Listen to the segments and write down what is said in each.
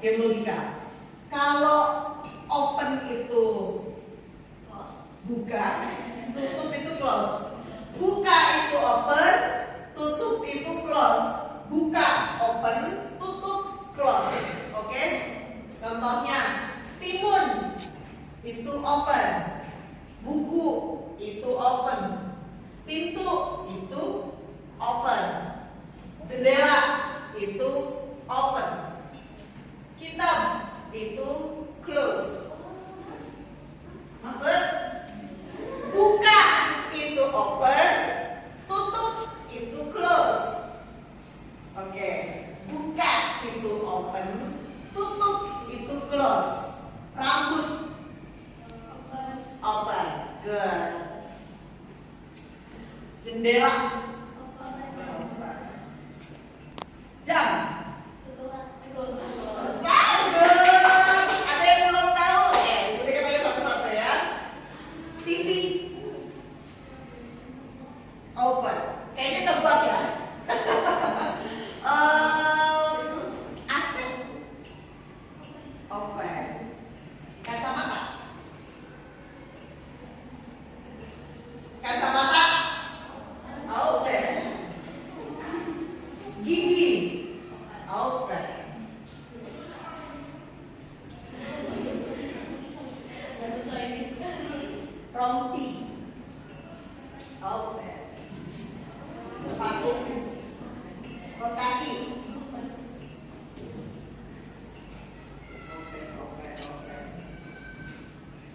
game logika. Kalau open itu buka, tutup itu close. Buka itu open, tutup itu close. Buka open, tutup close. Oke? Contohnya, timun itu open, buku itu open, pintu itu open, jendela itu open, kitab itu close. Maksud buka itu open, tutup itu close. Oke, buka itu open, tutup itu close. Rambut open, good. Jendela open. Jam selesai, good. Ada yang belum tahu? Itu kita tanya satu-satu ya. TV open. Kayaknya tebak ya. AC open. Kacamata open. Gigi open. Rompi open. Sepatu, kaos kaki open.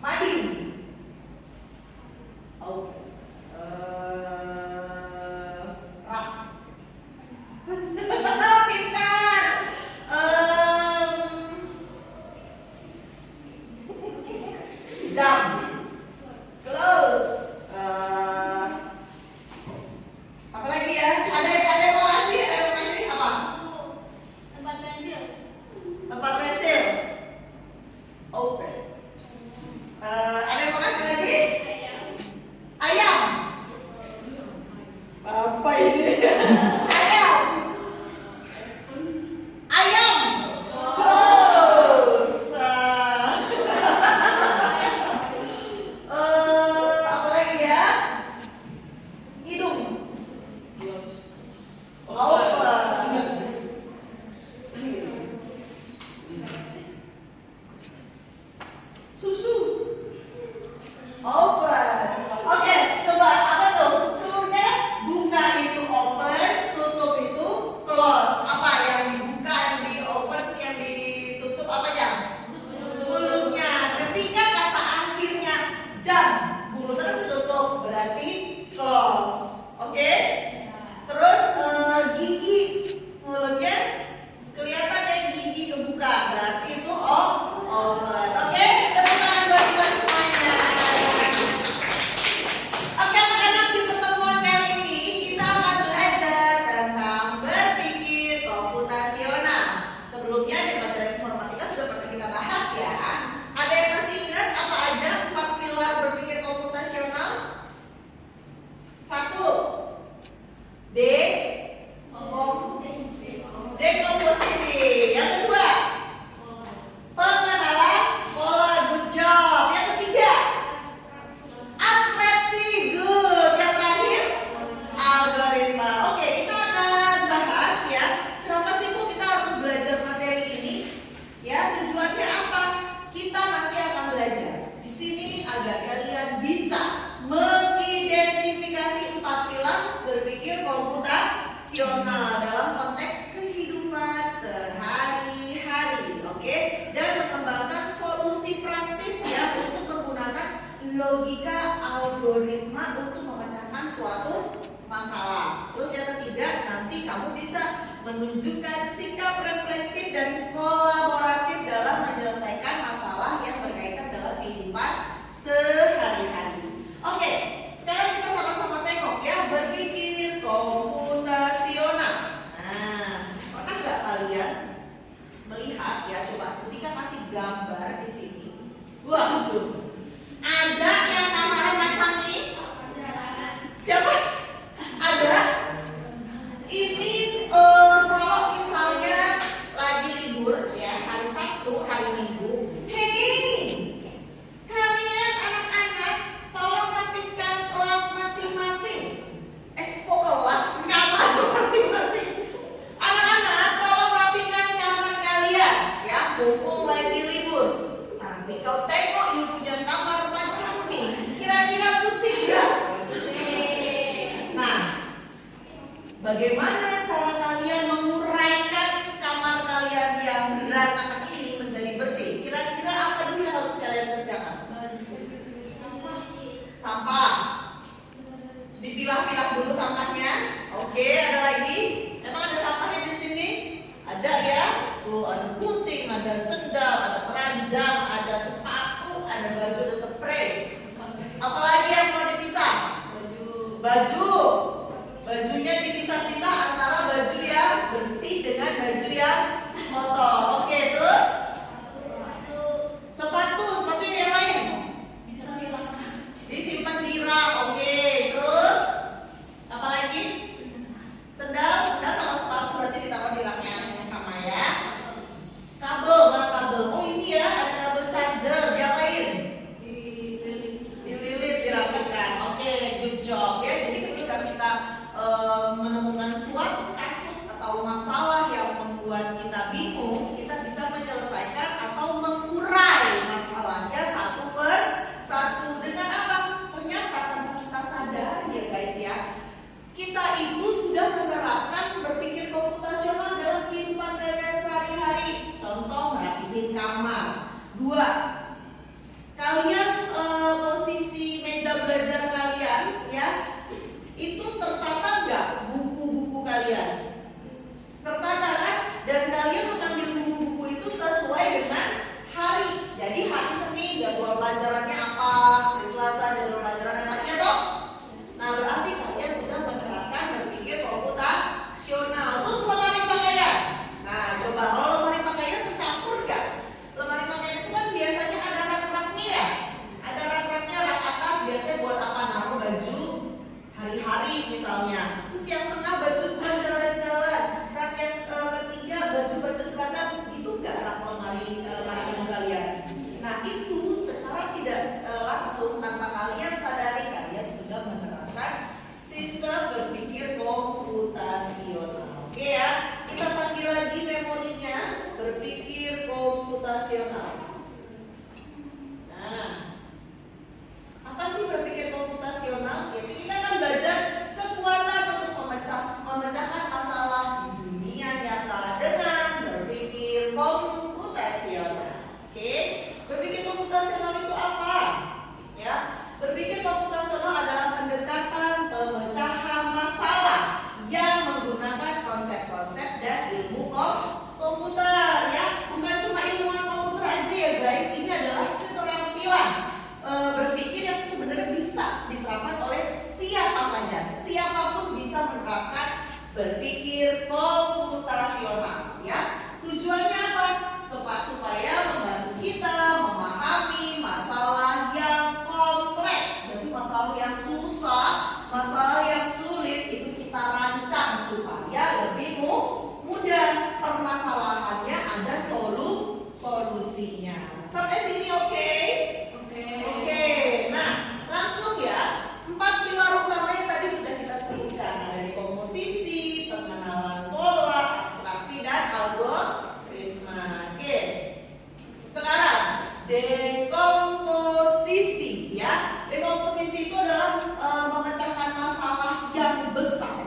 Mading open. Rak pintar. Jam close. Apa lagi ya? Ada yang mau kasih? Apa? Tempat pensil open. Ada yang mau kasih lagi? Ayam. Apa ini? Ayam close. Apa lagi ya? Hidung open. Susu open. Oke, coba apa tuh? Cluenya buka itu open, tutup itu close. Apa yang dibuka, yang di open, yang ditutup apa ya? Mulutnya. Ketika kata akhirnya jam, mulutnya ditutup, berarti close. Oke? Terus gigi, mulutnya kelihatan ya gigi kebuka, berarti itu open. Oke? Tepuk tangan buat kita semuanya. Oke, anak-anak, di pertemuan kali ini kita akan belajar tentang berpikir komputasional. Sebelumnya di materi informatika sudah pernah kita bahas ya. Ada yang masih ingat apa aja 4 pilar berpikir komputasional? 1. Dekomposisi. Yang kedua, pengenalan pola. Good job. Yang ketiga, abstraksi. Good. Yang terakhir, algoritma. Oke, kita akan bahas ya. Kenapa sih Bu kita harus belajar materi ini? Ya, tujuannya apa? Kita nanti akan belajar di sini agar kalian bisa mengidentifikasi 4 pilar berpikir komputasional dalam konteks kehidupan sehari-hari, oke? Dan mengembangkan solusi praktis ya untuk menggunakan logika algoritma untuk memecahkan suatu masalah. Terus yang ketiga, nanti kamu bisa menunjukkan sikap reflektif dan kolaboratif dalam menyelesaikan masalah yang berkaitan dalam kehidupan sehari-hari. Oke, sekarang kita sama-sama tengok ya berpikir komputasional. Nah, pernah nggak kalian melihat ya? Coba ketika kasih gambar di sini, wah tuh ada yang kamarnya macam ini. Siapa? Ada? Ini kalau misalnya lagi libur ya hari Sabtu. mumpung lagi libur. Tapi kau tengok you punya kamar macam nih, kira-kira pusing nggak? Nah, bagaimana cara kalian menguraikan kamar kalian yang berantakan ini menjadi bersih? Kira-kira apa dulu yang harus kalian kerjakan? Sampah. Dipilah-pilah dulu sampahnya. Oke, ada lagi? Emang ada sampahnya di sini? Ada ya? Tuh, ada gunting, ada sendal, ada keranjang, ada sepatu, ada baju, ada spray. Apalagi yang mau dipisah? Baju. Bajunya dipisah-pisah antara baju yang bersih dengan baju yang kotor. Oke, terus? Sepatu ini yang lain? Disimpan di rak. Oke, terus? Apa lagi? Sendal sama sepatu berarti ditaruh di rak yang sama ya. Kabel, mana kabel? Oh ini ya, ada kabel charger. Diapain? Dililit, dirapikan. Oke, good job ya. Jadi ketika kita menemukan suatu kasus atau masalah yang membuat kita bingung, kita bisa menyelesaikan atau mengurai masalahnya satu per satu. Dengan apa? Ternyata tanpa kita sadari ya guys ya, kita itu sudah menerapkan berpikir komputasional dalam kehidupan kalian sehari-hari. Contoh, merapihin kamar. 2, kalian posisi meja belajar kalian ya, itu tertata nggak buku-buku kalian? Tertata kan? Dan kalian mengambil buku-buku itu sesuai dengan hari. Jadi hari Senin jadwal pelajarannya apa, hari Selasa jadwal pelajarannya apa, iya toh? Nah berarti kalian sudah menerapkan berpikir komputasional. Terus lemari pakaian. Nah coba kalau lemari pakaian tercampur nggak? Lemari pakaian itu kan biasanya ada rak-raknya ya. Ada rak-raknya, rak atas biasanya buat apa? Naruh baju hari-hari misalnya. Terus yang tengah baju buat jalan-jalan. Rak yang ketiga baju-baju seragam. Itu nggak rak lemari baju kalian? Nah itu secara tidak langsung tanpa kalian sadari, kalian sudah menerapkan sistem berpikir komputasional. Oke ya, kita panggil lagi memorinya berpikir komputasional. Nah, apa sih berpikir komputasional? Jadi kita akan belajar kekuatan untuk memecahkan masalah di dunia nyata dengan berpikir komputasional. Oke, berpikir komputasional itu apa? Ya, berpikir komputasional adalah pendekatan pemecahan masalah yang menggunakan konsep-konsep dan ilmu komputer ya. Bukan cuma ilmuwan komputer aja ya guys. Ini adalah keterampilan berpikir yang sebenarnya bisa diterapkan oleh siapa saja. Siapapun bisa menerapkan berpikir komputasional ya. Tujuannya apa? Supaya membantu kita memahami masalah yang kompleks. Jadi masalah yang susah, masalah yang sulit itu kita rancang supaya lebih mudah. Permasalahannya ada solusinya. Sampai sini oke? Oke. Nah, langsung ya. 4 pilar utamanya tadi sudah kita sebutkan. Ada dekomposisi, pengenalan pola, abstraksi dan algoritma. Oke. Sekarang dekomposisi ya. Dekomposisi itu adalah memecahkan masalah yang besar,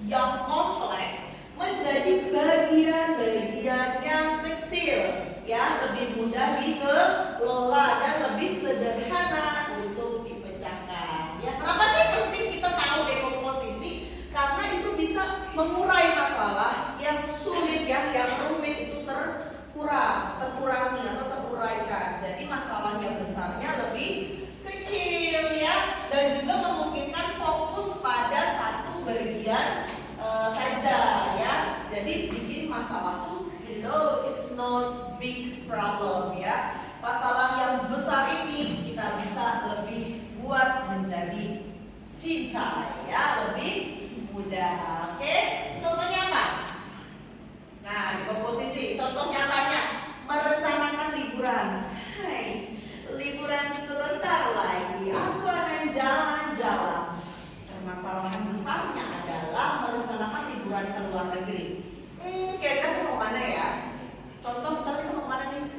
yang kompleks menjadi bagian-bagian yang kecil ya, lebih mudah dikelola dan lebih sederhana untuk dipecahkan. Ya, kenapa sih penting kita tahu dekomposisi? Karena itu bisa mengurai masalah yang sulit ya, yang rumit itu terkurangi atau teruraikan. Jadi masalah yang besarnya lebih kecil ya, dan juga memungkinkan fokus pada satu bagian saja ya. Jadi bikin masalah tuh, it's not big problem ya. Masalah yang besar ini kita bisa lebih buat menjadi cincai ya, lebih mudah. Oke, contohnya apa? Nah, dekomposisi. Contoh nyatanya, merencanakan liburan. Hai, liburan sebentar lagi. Aku akan jalan-jalan. Permasalahan besarnya adalah merencanakan liburan ke luar negeri. Kira-kira mau kemana ya? Contoh misalnya kita mau kemana nih?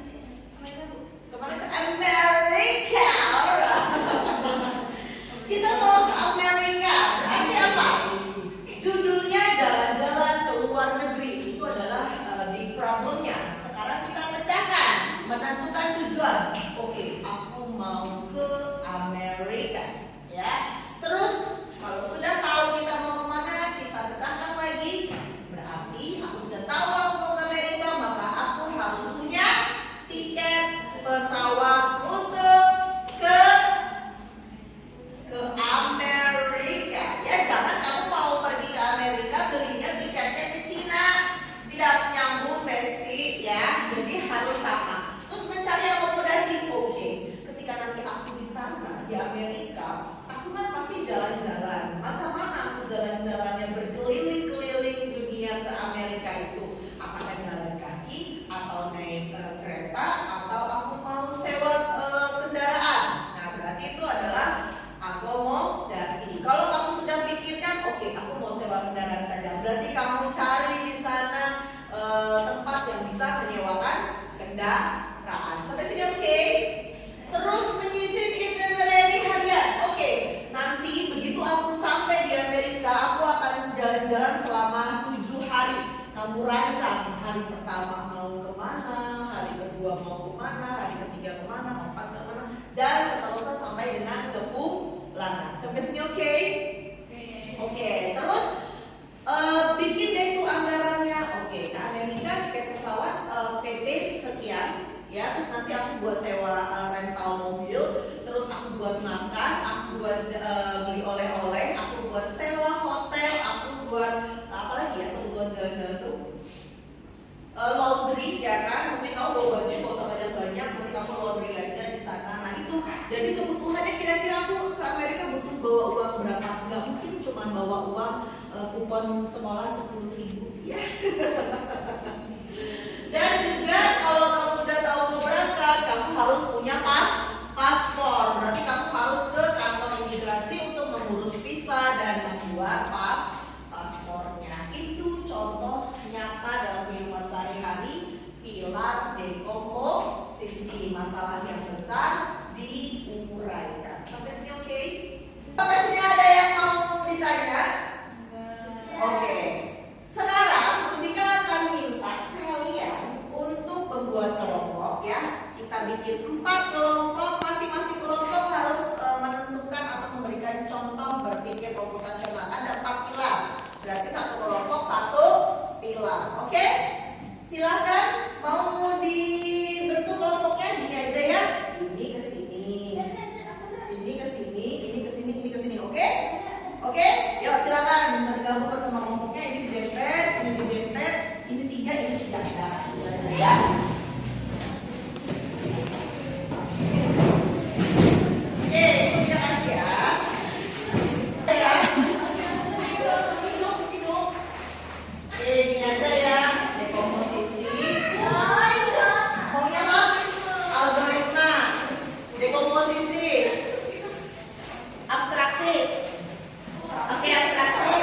merancang hari pertama mau kemana, hari kedua mau kemana, hari ketiga kemana, keempat kemana, dan seterusnya sampai dengan kepulangan. Sampai sini oke? Oke. Terus bikin deh tuh anggarannya. Oke, ke Amerika tiket pesawat PT sekian, ya. Terus nanti aku buat sewa rental mobil, terus aku buat makan, aku buat beli oleh-oleh, aku buat sewa hotel, aku buat apa lagi ya, kebutuhan jalan-jalan tuh, laundry, ya kan. Mungkin kamu bawa baju nggak usah banyak-banyak, nanti kamu laundry aja di sana. Nah itu jadi kebutuhannya. Kira-kira aku ke Amerika butuh bawa uang berapa? Nggak mungkin cuma bawa uang kupon sekolah 10.000 ya. Dan juga kalau kamu udah tahu mau berangkat, kamu harus punya paspor. Berarti kamu harus ke kantor imigrasi untuk mengurus visa dan membuat paspornya. Itu contoh nyata dalam kehidupan sehari-hari. Pilar dekomposisi, masalah yang besar diuraikan. Sampai sini oke? Sampai sini ada yang mau ditanya? Oke. Sekarang Bundika akan minta kalian untuk membuat kelompok, ya. Kita bikin 4 kelompok, masing-masing kelompok harus menentukan atau memberikan contoh berpikir komputasional. Ada 4 pilar. Berarti satu kelompok 1 pilar. Oke? Silakan, mau dibentuk kelompoknya gini aja ya. Ini ke sini. Ini ke sini, ini ke sini, ini ke sini. Oke? Oke? Yuk silakan bergabung bersama kelompoknya. Ini didempet, ini didempet, ini 3, ini 3. Ya. Oke, terima kasih ya. Ya. Ini aja ya, dekomposisi. Maunya apa? Algoritma, dekomposisi, abstraksi. Oke, abstraksi.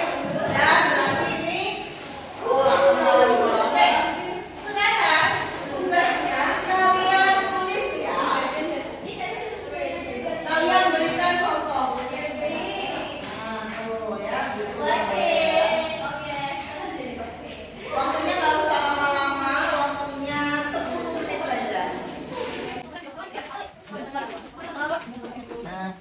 Dan berarti ini ulang. Oke. Sekarang tugasnya kalian tulis ya. Kalian berikan contoh. Nah, tuh ya. Waktunya nggak usah lama-lama, waktunya 10 menit saja. Nah,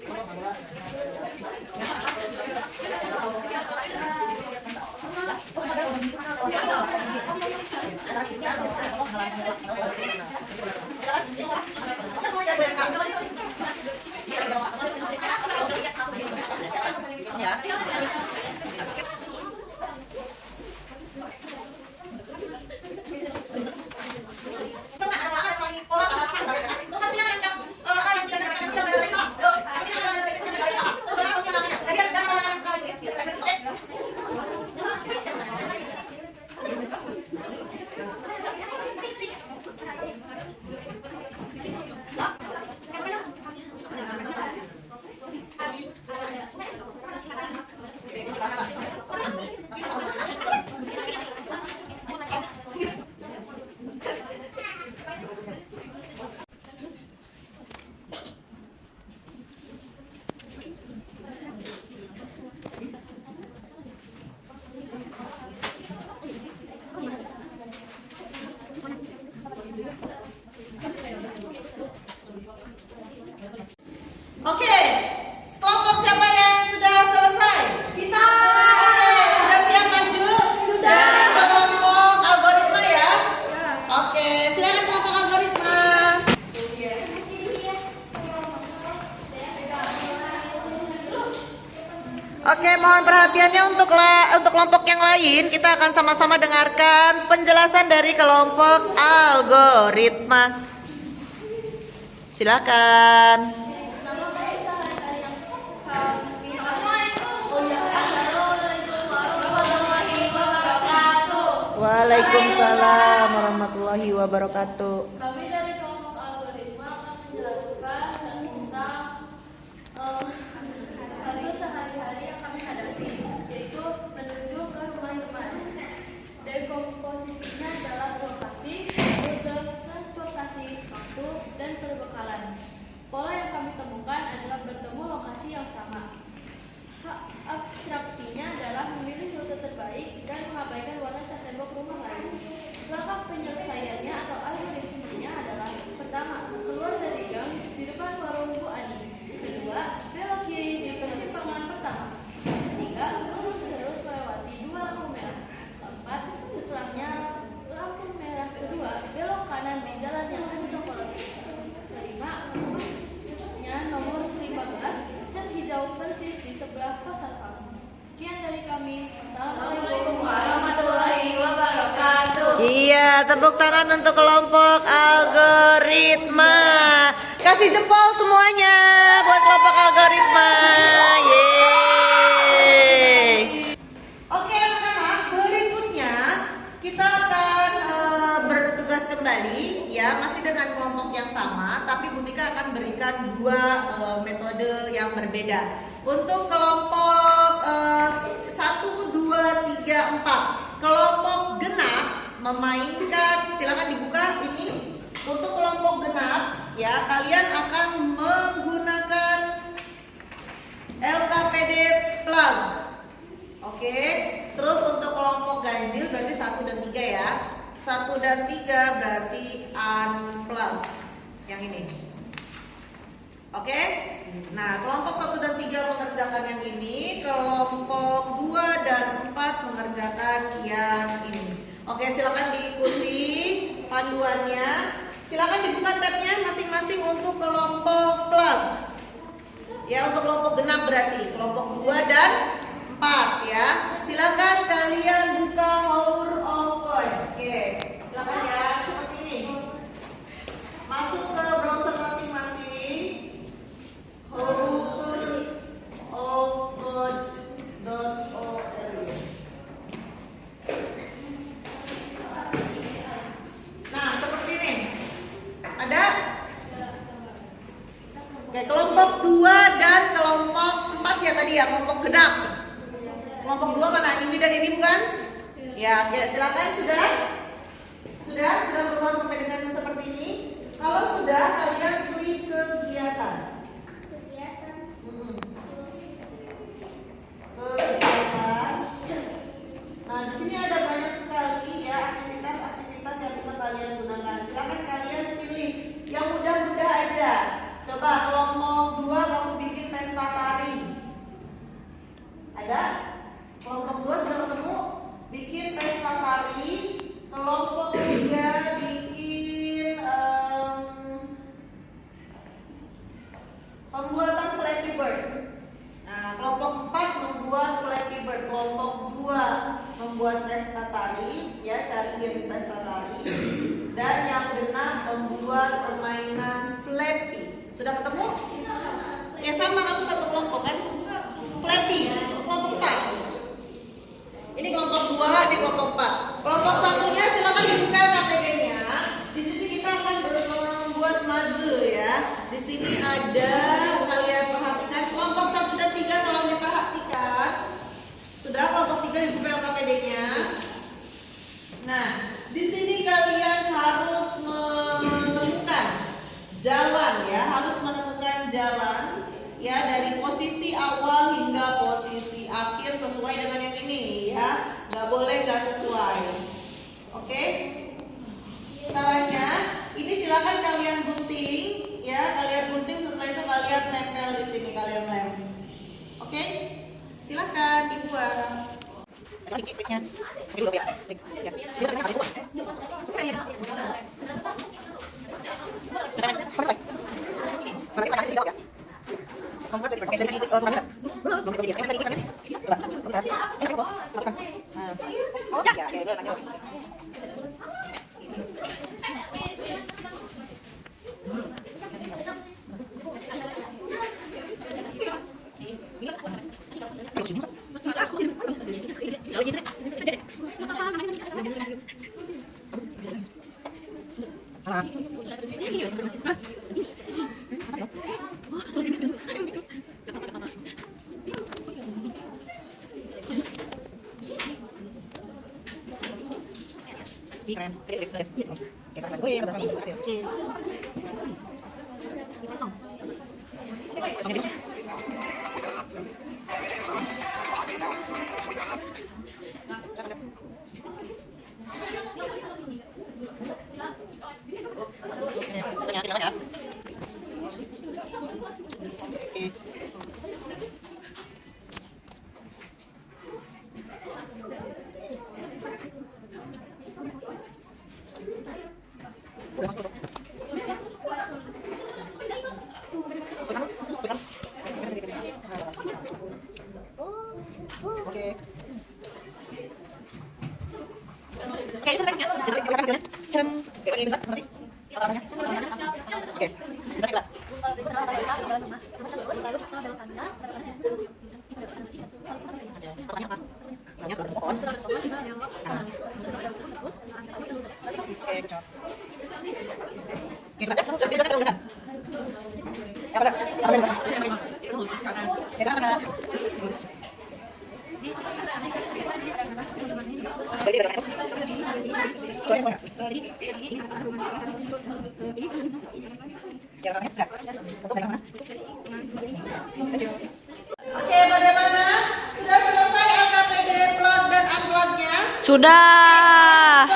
oke, kelompok siapa yang sudah selesai? Kita. Oke, sudah siap maju? Sudah. Dari kelompok algoritma ya? Oke, silakan kelompok algoritma. Oke, mohon perhatiannya untuk kelompok yang lain. Kita akan sama-sama dengarkan penjelasan dari kelompok algoritma. Silakan. Waalaikumsalam warahmatullahi wabarakatuh. Kami dari kelompok algoritma akan menjelaskan tentang fase sehari-hari yang kami hadapi, yaitu menuju ke rumah teman. Dekomposisinya adalah lokasi, rute transportasi, waktu, dan perbekalan. Pola yang kami temukan adalah bertemu lokasi yang sama. Hak abstraksinya adalah memilih rute terbaik dan mengabaikan warna cat tembok rumah lain. Langkah penyelesaiannya atau algoritmanya adalah: pertama, keluar dari gang di depan warung Bu Ani. Kedua, belok kiri di persimpangan pertama. Ketiga, lurus terus melewati 2 lampu merah. Keempat, setelahnya lampu merah kedua, belok kanan di jalan yang suntuk kolot. Kelima, rumahnya nomor 15, cat hijau persis di sebelah pasar Pam. Sekian dari kami. Assalamualaikum warahmatullahi wabarakatuh. Iya, tepuk tangan untuk kelompok algoritma. Kasih jempol semuanya buat kelompok algoritma. Yeay. Oke anak-anak, berikutnya kita akan bertugas kembali ya, masih dengan kelompok yang sama, tapi Bu Tika akan berikan 2 metode yang berbeda. Untuk kelompok 1, 2, 3, 4, kelompok genap memainkan, silakan dibuka ini. Untuk kelompok genap ya, kalian akan menggunakan LKPD plug. Oke. Terus untuk kelompok ganjil berarti 1 dan 3 ya. 1 dan 3 berarti unplug. Yang ini. Oke. Nah, kelompok 1 dan 3 mengerjakan yang ini, kelompok 2 dan 4 mengerjakan yang ini. Oke, silakan diikuti panduannya. Silakan dibuka tabnya masing-masing untuk kelompok plug. Ya, untuk kelompok genap berarti kelompok 2 dan 4 ya. Silakan kalian buka Hour of Coin. Oke, silakan ya, seperti ini. Masuk ke browser masing-masing. hourofcode.org. Nah, seperti ini. Ada? Oke, kelompok 2 dan kelompok 4 ya tadi ya, kelompok genap. Kelompok 2 mana? Ini dan ini bukan? Ya, oke, silakan sudah? Sudah berubah sampai dengan seperti ini. Kalau sudah, kalian klik kegiatan. Kegiatan. Nah, di sini ada banyak sekali ya aktivitas yang bisa kalian gunakan. Silakan kalian pilih yang mudah-mudah aja. Coba kelompok 2 kamu bikin pesta tari. Ada? Kelompok 2 sudah ketemu? Bikin pesta tari. Kelompok 3 bikin pembuatan Flappy Bird. Nah, kelompok 4 membuat Flappy Bird. Kelompok 2 membuat pesta tari, ya, cari game pesta tari. Dan yang genap membuat permainan Flappy. Sudah ketemu? Ya sama, kamu satu kelompok kan? Flappy, kelompok 4. Ini kelompok 2, ini kelompok 4. Kelompok satunya silakan dibuka KPD-nya. Di sini kita akan membuat puzzle ya. Di sini ada, kalian perhatikan kelompok 1 dan 3 tolong diperhatikan. Sudah, kelompok 3 dibuka KPD-nya. Nah, di sini kalian harus menemukan jalan ya, harus menemukan jalan ya dari posisi awal hingga posisi akhir sesuai dengan yang ini ya. Nggak boleh nggak sesuai. Oke? Caranya ini silakan kalian gunting ya, kalian gunting, setelah itu kalian tempel di sini, kalian lem. Oke? Silakan dibuat. Keren. Oke. Oke. Oke, itu selesai ya. Jadi kita hasilnya. Cem. Oke, ini juga selesai. Oke. Kita coba. Apanya apa? Misalnya sudah pohon. Oke, cocok. Oke, baca. Terus kita sekarang bisa. Ya, pada. Oke, sana ada. Dari sini ada itu. Soalnya ya, bisa. Fokus dari mana? Thank you. Oke, bagaimana? Sudah selesai LKPD plot dan unplotnya? Sudah.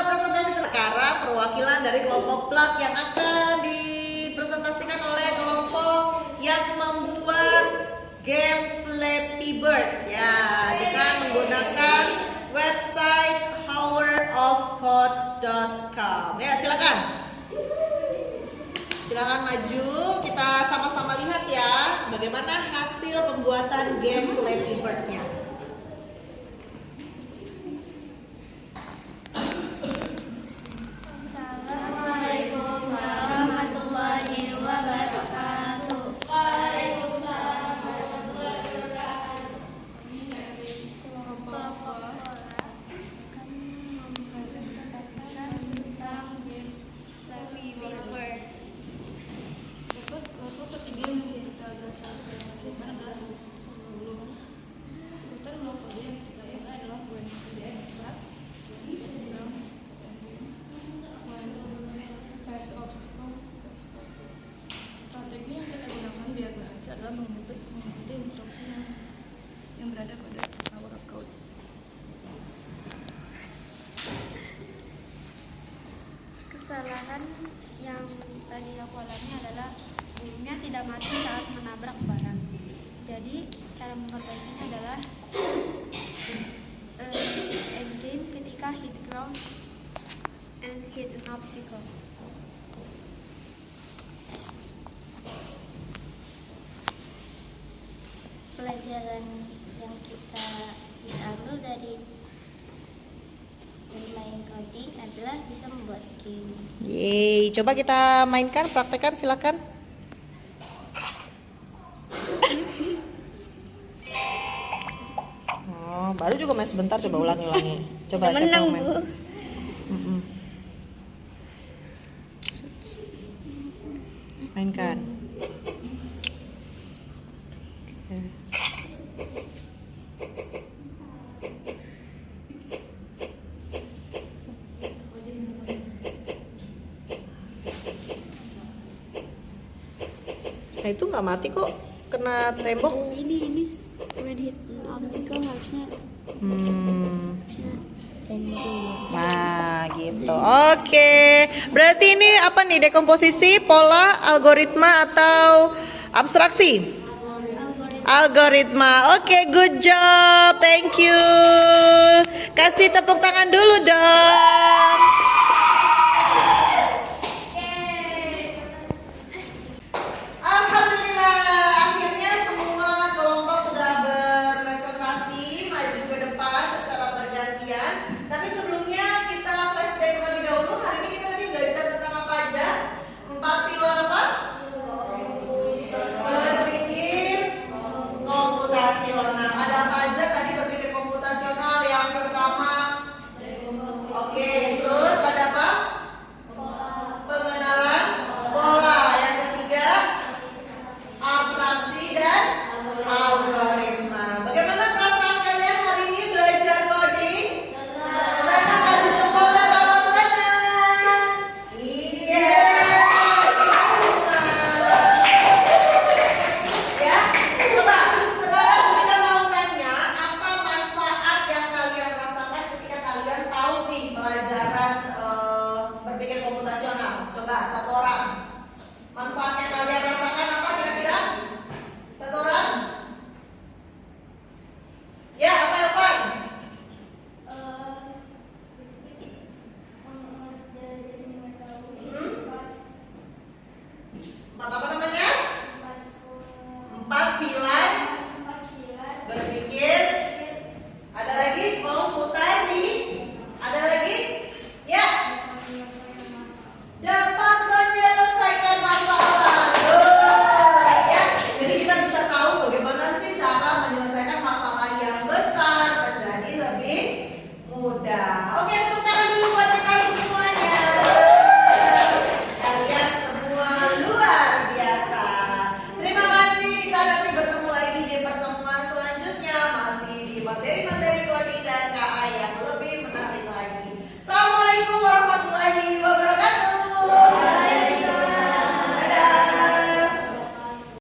Presentasi sekarang perwakilan dari kelompok plot yang akan dipresentasikan oleh kelompok yang membuat game Flappy Bird ya dengan menggunakan website powerofcode.com. Ya, silakan. Silakan maju, kita sama-sama lihat ya bagaimana hasil pembuatan game Flappy Bird-nya. Assalamualaikum warahmatullahi wabarakatuh. Waalaikumsalam warahmatullahi wabarakatuh. Kelompok bola akan mempresentasikan tentang game Flappy Bird. Bapak ketiga yang kita lakukan adalah sebelum urutan kelompok yang kita lihat adalah face obstacles. Strategi yang kita gunakan biar berhasil adalah mengikuti instruksi yang berada pada power of code. Kesalahan yang tadi aku alami adalah burungnya tidak mati saat menabrak barang. Jadi cara memperbaikinya adalah end game ketika hit ground and hit an obstacle. Pelajaran yang kita bisa ambil dari bermain coding adalah bisa membuat game. Yeay, coba kita mainkan, praktekkan silakan. Oh, baru juga main sebentar, coba ulangi. Coba siapa yang main? Mainkan. Oke. Nah itu nggak mati kok, kena tembok. Ini when hit an obstacle harusnya Nah gitu. Oke. Berarti ini apa nih, dekomposisi, pola, algoritma atau abstraksi? Algoritma. Oke, good job. Thank you. Kasih tepuk tangan dulu dong.